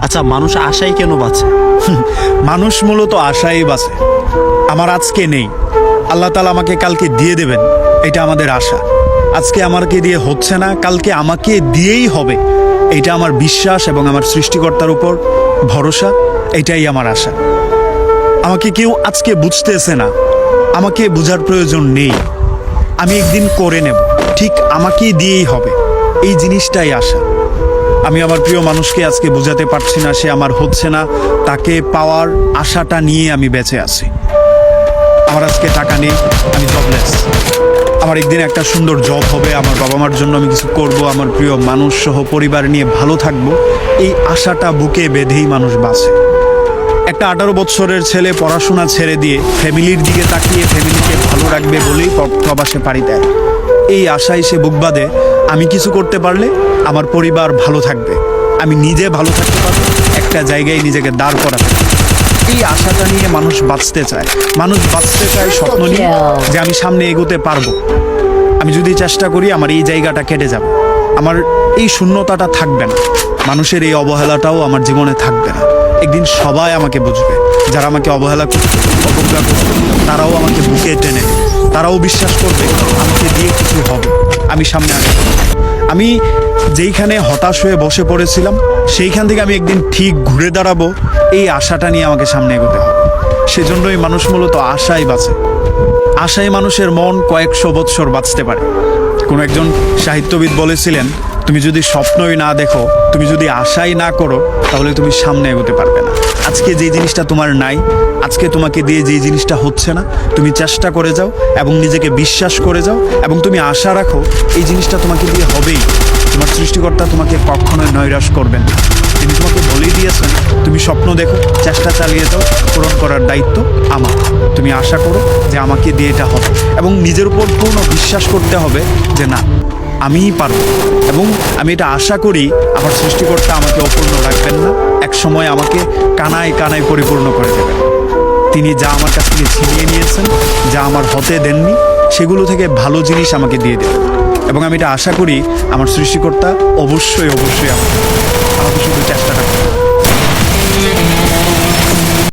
আচ্ছা, মানুষ আশাই কেন বাঁচে? মানুষ মূলত আশাই বাঁচে। আমার আজকে নেই, আল্লাহ তাআলা আমাকে কালকে দিয়ে দেবেন, এটা আমাদের আশা। আজকে আমাকে দিয়ে হচ্ছে না, কালকে আমাকে দিয়েই হবে, এটা আমার বিশ্বাস এবং আমার সৃষ্টিকর্তার উপর ভরসা, এটাই আমার আশা। আমাকে কেউ আজকে বুঝতেছে না, আমাকে বোঝার প্রয়োজন নেই, আমি একদিন করে নেব, ঠিক আমাকেই দিয়েই হবে, এই জিনিসটাই আশা। আমি আমার প্রিয় মানুষকে আজকে বোঝাতে পারছি না, সে আমার হচ্ছে না, তাকে পাওয়ার আশাটা নিয়ে আমি বেঁচে আছি। আমার আজকে টাকা নেই, আমি জবলেস। আমার একদিন একটা সুন্দর জব হবে, আমার বাবা মার জন্য আমি কিছু করব, আমার প্রিয় মানুষ সহ পরিবার নিয়ে ভালো থাকব, এই আশাটা বুকে বেঁধেই মানুষ বাঁচে। একটা 18 বছরের ছেলে পড়াশোনা ছেড়ে দিয়ে ফ্যামিলির দিকে তাকিয়ে ফ্যামিলিকে ভালো রাখবে বলেই প্রবাসে পাড়ি দেয়। এই আশায় সে বুক বাঁধে, আমি কিছু করতে পারলে আমার পরিবার ভালো থাকবে, আমি নিজে ভালো থাকতে পারবো, একটা জায়গায় নিজেকে দাঁড় করাতে পারবো। এই আশাটা নিয়ে মানুষ বাঁচতে চায়। মানুষ বাঁচতে চায় স্বপ্ন নিয়ে, যে আমি সামনে এগোতে পারবো, আমি যদি চেষ্টা করি আমার এই জায়গাটা কেটে যাবে, আমার এই শূন্যতাটা থাকবে না, মানুষের এই অবহেলাটাও আমার জীবনে থাকবে না। একদিন সবাই আমাকে বুঝবে, যারা আমাকে অবহেলা করবে, অবজ্ঞা করবে, তারাও আমাকে বুকে টেনে নেবে, তারাও বিশ্বাস করবে আমাকে দিয়ে কিছু হবে, আমি সামনে আসবো। আমি যেইখানে হতাশ হয়ে বসে পড়েছিলাম, সেইখান থেকে আমি একদিন ঠিক ঘুরে দাঁড়াবো, এই আশাটা নিয়ে আমাকে সামনে এগোতে হবে। সেজন্যই মানুষ মূলত আশায় বাঁচে। আশায় মানুষের মন কয়েকশো বৎসর বাঁচতে পারে। কোনো একজন সাহিত্যবিদ বলেছিলেন, তুমি যদি স্বপ্নই না দেখো, তুমি যদি আশাই না করো, তাহলে তুমি সামনে এগোতে পারবে না। আজকে যেই জিনিসটা তোমার নাই, আজকে তোমাকে দিয়ে যেই জিনিসটা হচ্ছে না, তুমি চেষ্টা করে যাও এবং নিজেকে বিশ্বাস করে যাও এবং তুমি আশা রাখো এই জিনিসটা তোমাকে দিয়ে হবেই। তোমার সৃষ্টিকর্তা তোমাকে কখনোই নৈরাশ করবেন না। তিনি তোমাকে বলেই দিয়েছেন, তুমি স্বপ্ন দেখো, চেষ্টা চালিয়ে যাও, পূরণ করার দায়িত্ব আমার। তুমি আশা করো যে আমাকে দিয়ে এটা হবে এবং নিজের উপর পূর্ণ বিশ্বাস করতে হবে যে না, আমিই পারবো। এবং আমি এটা আশা করি আমার সৃষ্টিকর্তা আমাকে অপূর্ণ রাখবেন না, এক সময় আমাকে কানায় কানায় পরিপূর্ণ করে দেবেন। তিনি যা আমার কাছ থেকে ছিনিয়ে নিয়েছেন, যা আমার হতে দেননি, সেগুলো থেকে ভালো জিনিস আমাকে দিয়ে দেবেন। এবং আমি এটা আশা করি আমার সৃষ্টিকর্তা অবশ্যই আমাকে শুধু চেষ্টা